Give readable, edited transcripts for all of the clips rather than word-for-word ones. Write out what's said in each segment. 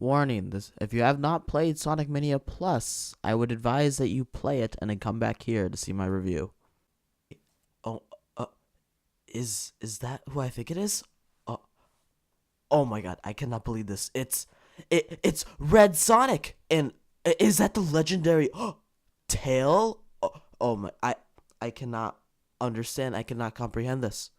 Warning, if you have not played Sonic Mania Plus, I would advise that you play it and then come back here to see my review. Oh, uh, is that who I think it is? Uh, oh my god, I cannot believe this. It's Red Sonic, and is that the legendary Tail? Oh my, I cannot understand. I cannot comprehend this.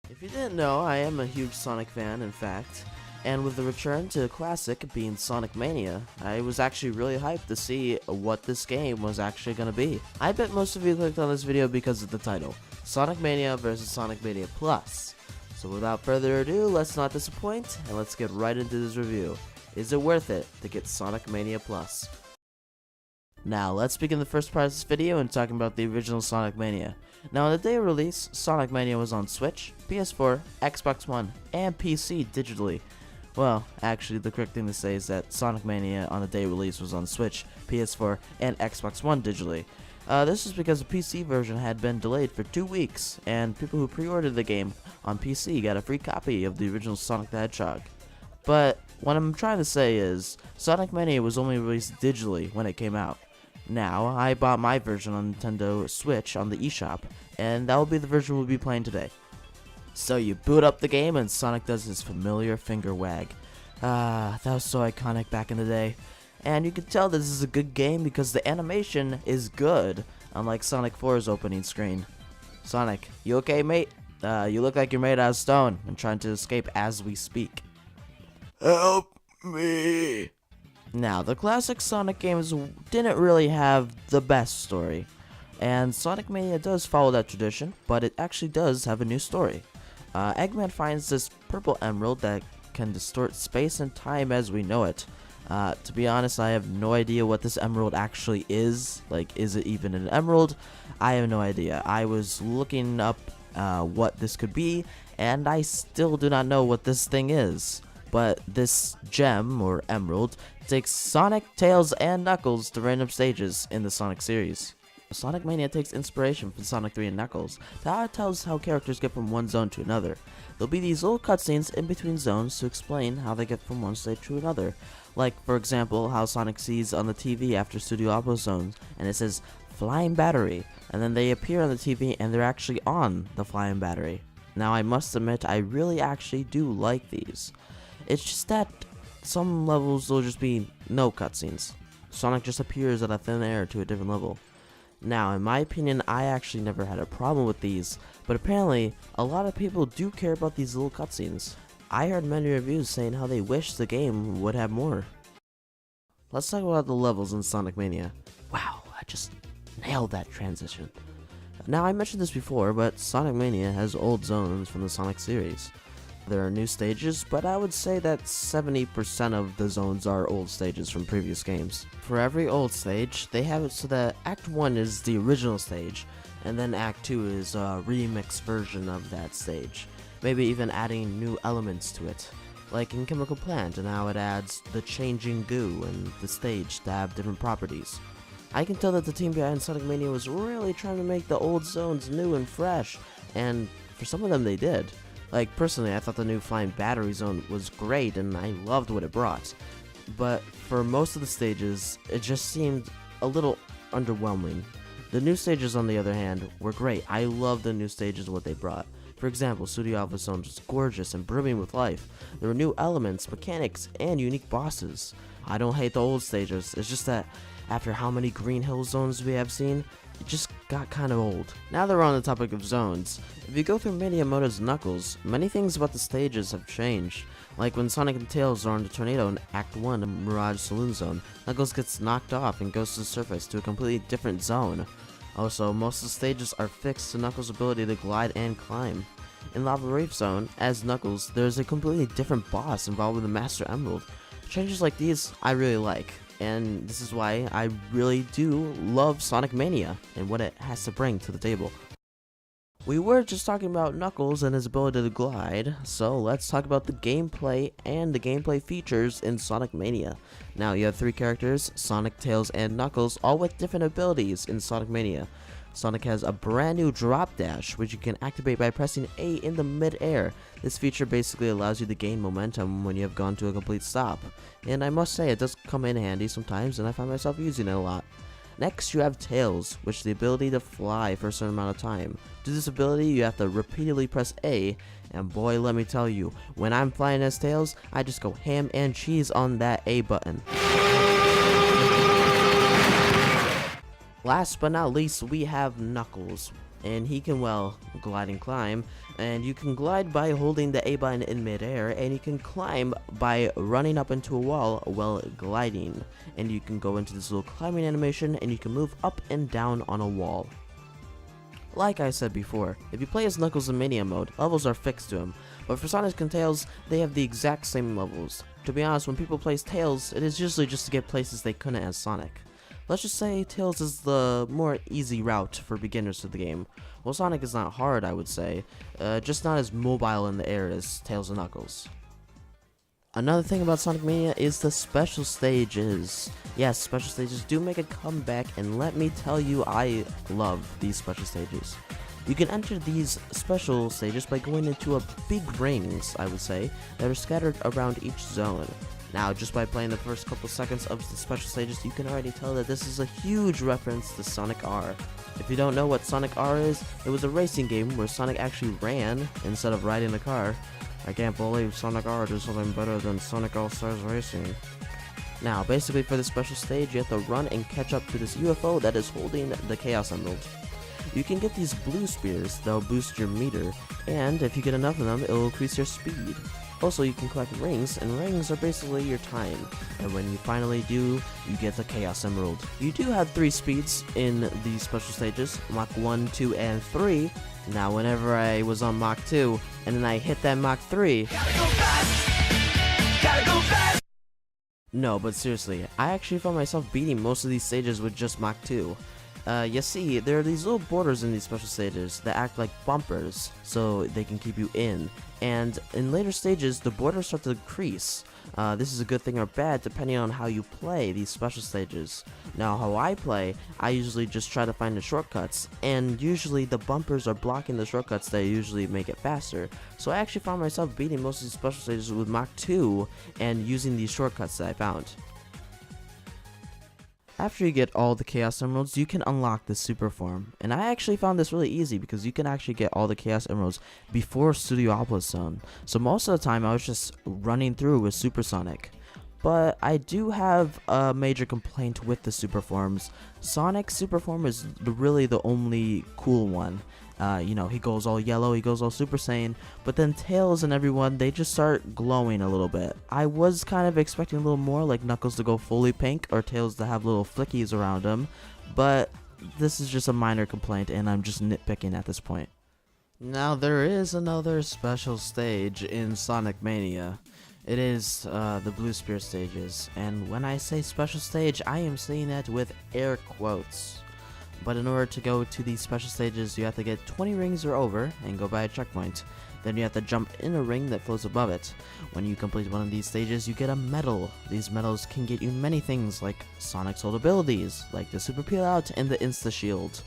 If you didn't know, I am a huge Sonic fan, in fact. And with the return to classic being Sonic Mania, I was actually really hyped to see what this game was actually going to be. I bet most of you clicked on this video because of the title, Sonic Mania vs Sonic Mania Plus. So without further ado, let's not disappoint, and let's get right into this review. Is it worth it to get Sonic Mania Plus? Now, let's begin the first part of this video and talking about the original Sonic Mania. Now, on the day of release, Sonic Mania was on Switch, PS4, Xbox One, and PC digitally. Well, actually, the correct thing to say is that Sonic Mania on the day of release was on Switch, PS4, and Xbox One digitally. This is because the PC version had been delayed for 2 weeks, and people who pre-ordered the game on PC got a free copy of the original Sonic the Hedgehog. But what I'm trying to say is, Sonic Mania was only released digitally when it came out. Now, I bought my version on Nintendo Switch on the eShop, and that will be the version we'll be playing today. So you boot up the game and Sonic does his familiar finger wag. That was so iconic back in the day. And you can tell this is a good game because the animation is good, unlike Sonic 4's opening screen. Sonic, you okay, mate? You look like you're made out of stone and trying to escape as we speak. Help me! Now, the classic Sonic games didn't really have the best story. And Sonic Mania does follow that tradition, but it actually does have a new story. Eggman finds this purple emerald that can distort space and time as we know it. To be honest, I have no idea what this emerald actually is. Like, is it even an emerald? I have no idea. I was looking up what this could be, and I still do not know what this thing is. But this gem, or emerald, takes Sonic, Tails, and Knuckles to random stages in the Sonic series. Sonic Mania takes inspiration from Sonic 3 and Knuckles. That tells how characters get from one zone to another. There'll be these little cutscenes in between zones to explain how they get from one stage to another. Like, for example, how Sonic sees on the TV after Studio Alpha zones, and it says, Flying Battery, and then they appear on the TV and they're actually on the Flying Battery. Now, I must admit, I really actually do like these. It's just that some levels will just be no cutscenes. Sonic just appears out of thin air to a different level. Now, in my opinion, I actually never had a problem with these, but apparently, a lot of people do care about these little cutscenes. I heard many reviews saying how they wish the game would have more. Let's talk about the levels in Sonic Mania. Wow, I just nailed that transition. Now, I mentioned this before, but Sonic Mania has old zones from the Sonic series. There are new stages, but I would say that 70% of the zones are old stages from previous games. For every old stage, they have it so that Act 1 is the original stage, and then Act 2 is a remix version of that stage. Maybe even adding new elements to it, like in Chemical Plant and how it adds the changing goo and the stage to have different properties. I can tell that the team behind Sonic Mania was really trying to make the old zones new and fresh, and for some of them they did. Like, personally, I thought the new Flying Battery Zone was great, and I loved what it brought. But for most of the stages, it just seemed a little underwhelming. The new stages, on the other hand, were great. I loved the new stages and what they brought. For example, Studio Alpha Zone was gorgeous and brimming with life. There were new elements, mechanics, and unique bosses. I don't hate the old stages, it's just that after how many Green Hill zones we have seen, it just got kind of old. Now that we're on the topic of zones, if you go through Mania mode as Knuckles, many things about the stages have changed. Like when Sonic and Tails are on the tornado in Act 1 in Mirage Saloon Zone, Knuckles gets knocked off and goes to the surface to a completely different zone. Also, most of the stages are fixed to Knuckles' ability to glide and climb. In Lava Reef Zone, as Knuckles, there's a completely different boss involved with the Master Emerald. Changes like these, I really like. And this is why I really do love Sonic Mania and what it has to bring to the table. We were just talking about Knuckles and his ability to glide, so let's talk about the gameplay and the gameplay features in Sonic Mania. Now, you have 3 characters, Sonic, Tails, and Knuckles, all with different abilities in Sonic Mania. Sonic has a brand new drop dash, which you can activate by pressing A in the mid-air. This feature basically allows you to gain momentum when you have gone to a complete stop. And I must say, it does come in handy sometimes, and I find myself using it a lot. Next, you have Tails, which is the ability to fly for a certain amount of time. To this ability, you have to repeatedly press A, and boy, let me tell you, when I'm flying as Tails, I just go ham and cheese on that A button. Last but not least, we have Knuckles, and he can, well, glide and climb, and you can glide by holding the A button in midair, and you can climb by running up into a wall while gliding, and you can go into this little climbing animation, and you can move up and down on a wall. Like I said before, if you play as Knuckles in Mania mode, levels are fixed to him, but for Sonic and Tails, they have the exact same levels. To be honest, when people play as Tails, it is usually just to get places they couldn't as Sonic. Let's just say Tails is the more easy route for beginners to the game. Well, Sonic is not hard, I would say, just not as mobile in the air as Tails and Knuckles. Another thing about Sonic Mania is the special stages. Yes, special stages do make a comeback, and let me tell you, I love these special stages. You can enter these special stages by going into a big rings, I would say, that are scattered around each zone. Now, just by playing the first couple seconds of the special stages, you can already tell that this is a huge reference to Sonic R. If you don't know what Sonic R is, it was a racing game where Sonic actually ran instead of riding a car. I can't believe Sonic R did something better than Sonic All-Stars Racing. Now, basically for this special stage, you have to run and catch up to this UFO that is holding the Chaos Emerald. You can get these blue spears, they'll boost your meter, and if you get enough of them, it will increase your speed. Also, you can collect rings, and rings are basically your time. And when you finally do, you get the Chaos Emerald. You do have 3 speeds in these special stages, Mach 1, 2, and 3. Now, whenever I was on Mach 2, and then I hit that Mach 3... Gotta go fast! Gotta go fast! No, but seriously, I actually found myself beating most of these stages with just Mach 2. You see, there are these little borders in these special stages that act like bumpers, so they can keep you in. And in later stages, the borders start to decrease. This is a good thing or bad depending on how you play these special stages. Now, how I play, I usually just try to find the shortcuts, and usually the bumpers are blocking the shortcuts that usually make it faster. So I actually found myself beating most of these special stages with Mach 2 and using these shortcuts that I found. After you get all the Chaos Emeralds, you can unlock the Super Form. And I actually found this really easy because you can actually get all the Chaos Emeralds before Studiopolis Zone. So most of the time I was just running through with Super Sonic. But I do have a major complaint with the Super Forms. Sonic's Super Form is really the only cool one. You know, he goes all yellow, he goes all Super Saiyan, but then Tails and everyone, they just start glowing a little bit. I was kind of expecting a little more, like Knuckles to go fully pink, or Tails to have little flickies around him, but this is just a minor complaint, and I'm just nitpicking at this point. Now, there is another special stage in Sonic Mania. It is the Blue Spear stages, and when I say special stage, I am saying that with air quotes. But in order to go to these special stages, you have to get 20 rings or over and go by a checkpoint. Then you have to jump in a ring that floats above it. When you complete one of these stages, you get a medal. These medals can get you many things like Sonic's old abilities, like the Super Peel Out and the Insta Shield.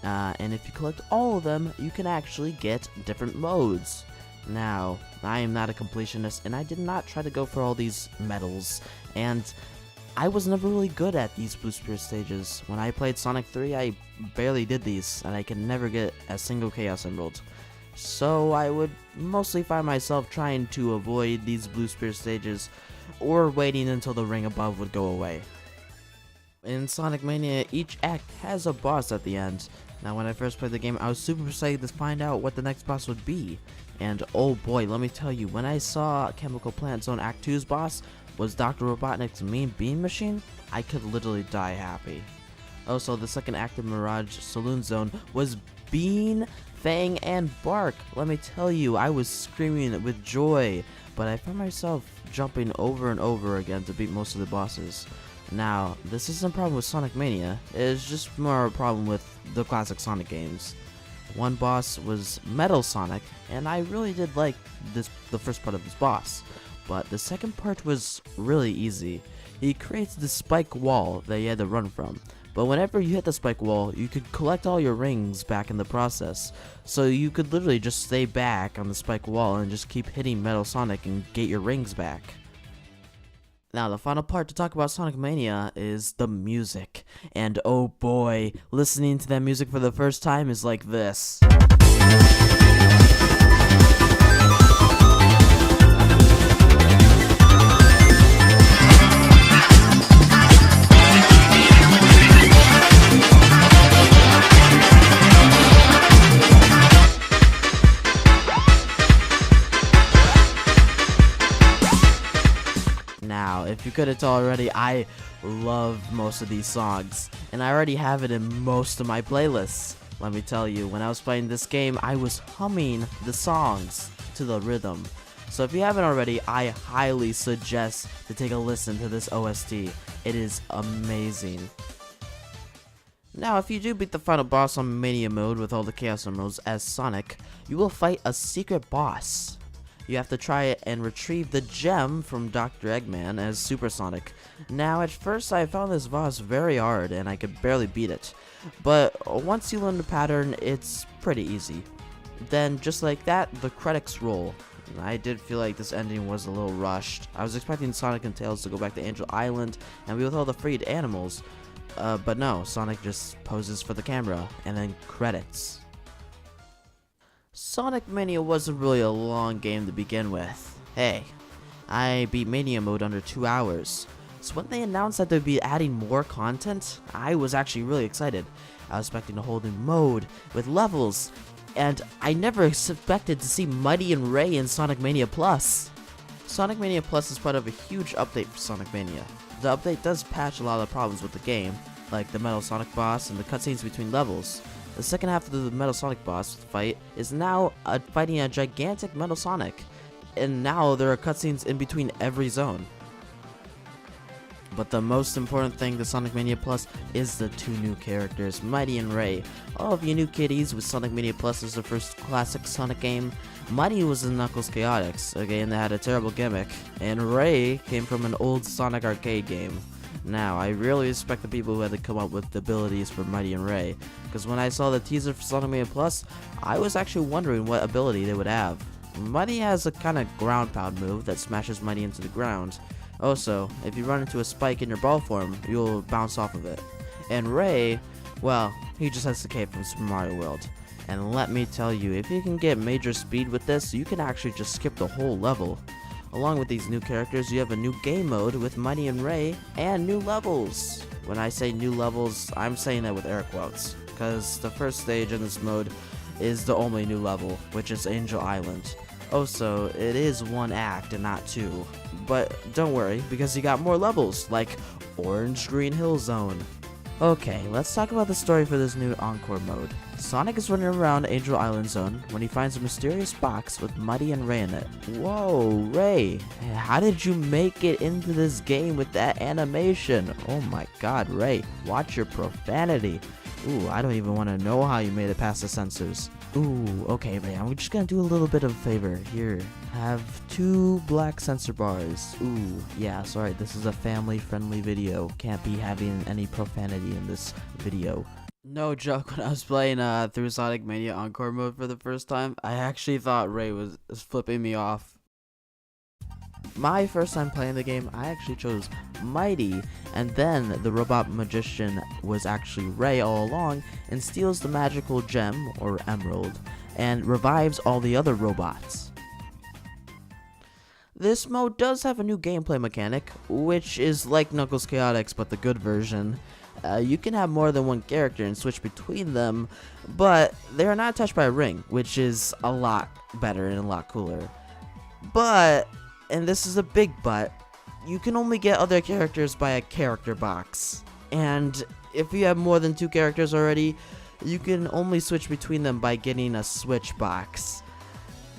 And if you collect all of them, you can actually get different modes. Now, I am not a completionist, and I did not try to go for all these medals, and I was never really good at these Blue Spear stages. When I played Sonic 3, I barely did these, and I could never get a single Chaos Emerald. So I would mostly find myself trying to avoid these Blue Spear stages, or waiting until the ring above would go away. In Sonic Mania, each act has a boss at the end. Now, when I first played the game, I was super excited to find out what the next boss would be. And oh boy, let me tell you, when I saw Chemical Plant Zone Act 2's boss was Dr. Robotnik's Mean Bean Machine, I could literally die happy. Also, the second act of Mirage Saloon Zone was Bean, Fang, and Bark. Let me tell you, I was screaming with joy, but I found myself jumping over and over again to beat most of the bosses. Now, this isn't a problem with Sonic Mania, it's just more a problem with the classic Sonic games. One boss was Metal Sonic, and I really did like the first part of this boss, but the second part was really easy. He creates this spike wall that you had to run from, but whenever you hit the spike wall, you could collect all your rings back in the process. So you could literally just stay back on the spike wall and just keep hitting Metal Sonic and get your rings back. Now, the final part to talk about Sonic Mania is the music. And oh boy, listening to that music for the first time is like this. Now, if you couldn't tell already, I love most of these songs, and I already have it in most of my playlists. Let me tell you, when I was playing this game, I was humming the songs to the rhythm. So if you haven't already, I highly suggest to take a listen to this OST. It is amazing. Now, if you do beat the final boss on Mania mode with all the Chaos Emeralds as Sonic, you will fight a secret boss. You have to try it and retrieve the gem from Dr. Eggman as Super Sonic. Now, at first I found this boss very hard and I could barely beat it, but once you learn the pattern, it's pretty easy. Then, just like that, the credits roll. I did feel like this ending was a little rushed. I was expecting Sonic and Tails to go back to Angel Island and be with all the freed animals, but no, Sonic just poses for the camera, and then credits. Sonic Mania wasn't really a long game to begin with. Hey, I beat Mania mode under 2 hours. So when they announced that they'd be adding more content, I was actually really excited. I was expecting a whole new mode with levels, and I never expected to see Mighty and Ray in Sonic Mania Plus. Sonic Mania Plus is part of a huge update for Sonic Mania. The update does patch a lot of the problems with the game, like the Metal Sonic boss and the cutscenes between levels. The second half of the Metal Sonic boss fight is now fighting a gigantic Metal Sonic, and now there are cutscenes in between every zone. But the most important thing to Sonic Mania Plus is the 2 new characters, Mighty and Ray. All of you new kiddies with Sonic Mania Plus as the first classic Sonic game. Mighty was in Knuckles Chaotix, a game that had a terrible gimmick, and Ray came from an old Sonic arcade game. Now, I really respect the people who had to come up with the abilities for Mighty and Ray, because when I saw the teaser for Sonic Mania Plus, I was actually wondering what ability they would have. Mighty has a kind of ground pound move that smashes Mighty into the ground. Also, if you run into a spike in your ball form, you'll bounce off of it. And Ray, well, he just has the cape from Super Mario World. And let me tell you, if you can get major speed with this, you can actually just skip the whole level. Along with these new characters, you have a new game mode with Mighty and Ray, and new levels. When I say new levels, I'm saying that with air quotes, because the first stage in this mode is the only new level, which is Angel Island. Also, it is 1 act and not 2, but don't worry, because you got more levels, like Orange Green Hill Zone. Okay, let's talk about the story for this new Encore mode. Sonic is running around Angel Island Zone when he finds a mysterious box with Mighty and Ray in it. Whoa, Ray, how did you make it into this game with that animation? Oh my god, Ray, watch your profanity. Ooh, I don't even want to know how you made it past the censors. Ooh, okay, Ray, I'm just gonna do a little bit of a favor. Here, have 2 black censor bars. Ooh, yeah, sorry, this is a family-friendly video. Can't be having any profanity in this video. No joke, when I was playing through Sonic Mania Encore mode for the first time, I actually thought Ray was flipping me off. My first time playing the game, I actually chose Mighty, and then the robot magician was actually Ray all along and steals the magical gem, or emerald, and revives all the other robots. This mode does have a new gameplay mechanic, which is like Knuckles Chaotix but the good version. You can have more than 1 character and switch between them, but they are not touched by a ring, which is a lot better and a lot cooler. But, and this is a big but, you can only get other characters by a character box. And if you have more than 2 characters already, you can only switch between them by getting a switch box.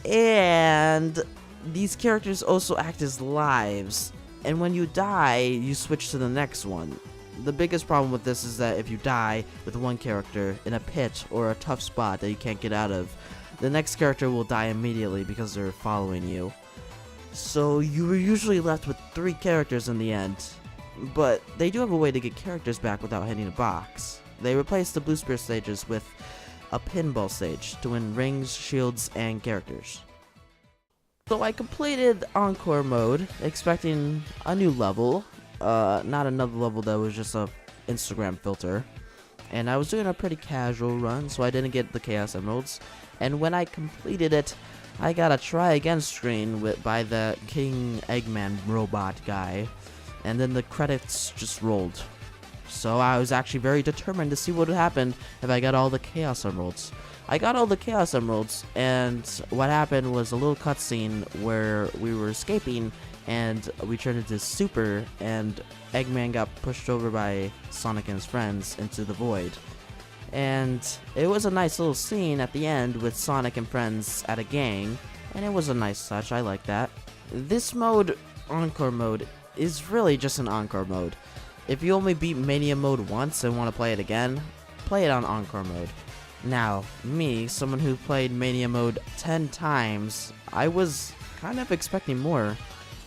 And these characters also act as lives, and when you die, you switch to the next one. The biggest problem with this is that if you die with 1 character in a pit or a tough spot that you can't get out of, the next character will die immediately because they're following you. So you were usually left with 3 characters in the end. but they do have a way to get characters back without hitting a box. They replaced the Blue Spear stages with a pinball stage to win rings, shields, and characters. So I completed Encore mode, expecting a new level, not another level that was just a Instagram filter. And I was doing a pretty casual run, so I didn't get the Chaos Emeralds. And when I completed it, I got a try again screen by the King Eggman robot guy, and then the credits just rolled. So I was actually very determined to see what would happen if I got all the Chaos Emeralds. I got all the Chaos Emeralds, and what happened was a little cutscene where we were escaping, and we turned into Super, and Eggman got pushed over by Sonic and his friends into the void. And it was a nice little scene at the end with Sonic and friends at a gang, and it was a nice touch. I like that. This mode, Encore mode, is really just an Encore mode. If you only beat Mania mode once and want to play it again, play it on Encore mode. Now, me, someone who played Mania mode 10 times, I was kind of expecting more.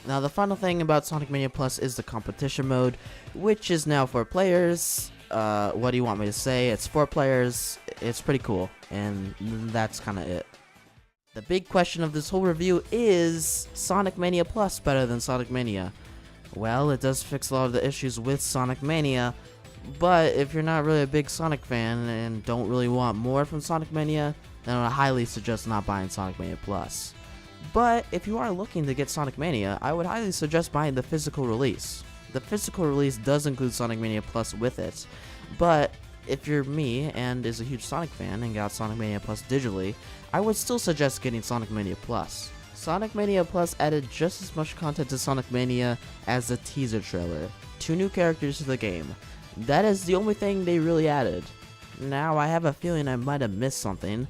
Now, the final thing about Sonic Mania Plus is the competition mode, which is now 4 players. What do you want me to say? It's 4 players. It's pretty cool, and that's kind of it. The big question of this whole review is Sonic Mania Plus better than Sonic Mania? Well, it does fix a lot of the issues with Sonic Mania, but if you're not really a big Sonic fan and don't really want more from Sonic Mania, then I would highly suggest not buying Sonic Mania Plus. But if you are looking to get Sonic Mania, I would highly suggest buying the physical release. The physical release does include Sonic Mania Plus with it, but if you're me and is a huge Sonic fan and got Sonic Mania Plus digitally, I would still suggest getting Sonic Mania Plus. Sonic Mania Plus added just as much content to Sonic Mania as the teaser trailer. 2 new characters to the game. That is the only thing they really added. Now, I have a feeling I might have missed something.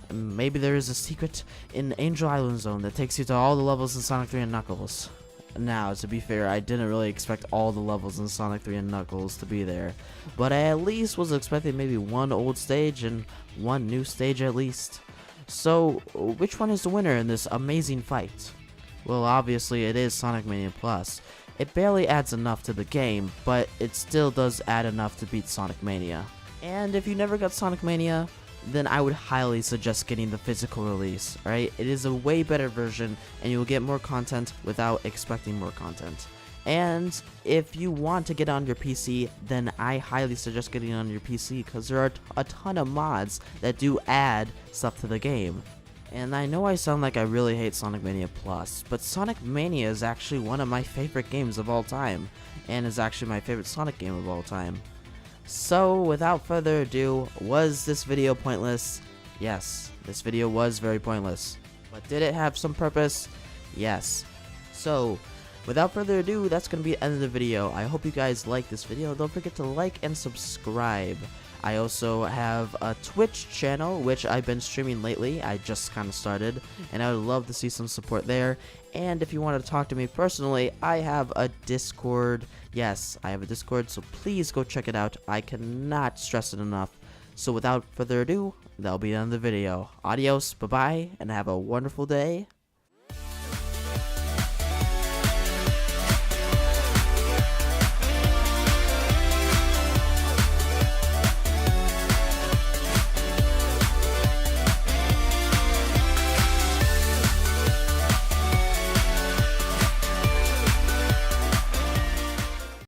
Maybe there is a secret in Angel Island Zone that takes you to all the levels in Sonic 3 and Knuckles. Now, to be fair, I didn't really expect all the levels in Sonic 3 and Knuckles to be there, but I at least was expecting maybe 1 old stage and 1 new stage at least. So, which one is the winner in this amazing fight? Well, obviously it is Sonic Mania Plus. It barely adds enough to the game, but it still does add enough to beat Sonic Mania. And if you never got Sonic Mania, then I would highly suggest getting the physical release, alright? It is a way better version, and you will get more content without expecting more content. And if you want to get on your PC, then I highly suggest getting on your PC, because there are a ton of mods that do add stuff to the game. And I know I sound like I really hate Sonic Mania Plus, but Sonic Mania is actually one of my favorite games of all time, and is actually my favorite Sonic game of all time. So, without further ado, was this video pointless? Yes, this video was very pointless. But did it have some purpose? Yes. So, without further ado, that's going to be the end of the video. I hope you guys liked this video. Don't forget to like and subscribe. I also have a Twitch channel, which I've been streaming lately. I just kind of started, and I would love to see some support there. And if you want to talk to me personally, I have a Discord. Yes, I have a Discord, so please go check it out. I cannot stress it enough. So without further ado, that'll be the end of the video. Adios, bye-bye, and have a wonderful day.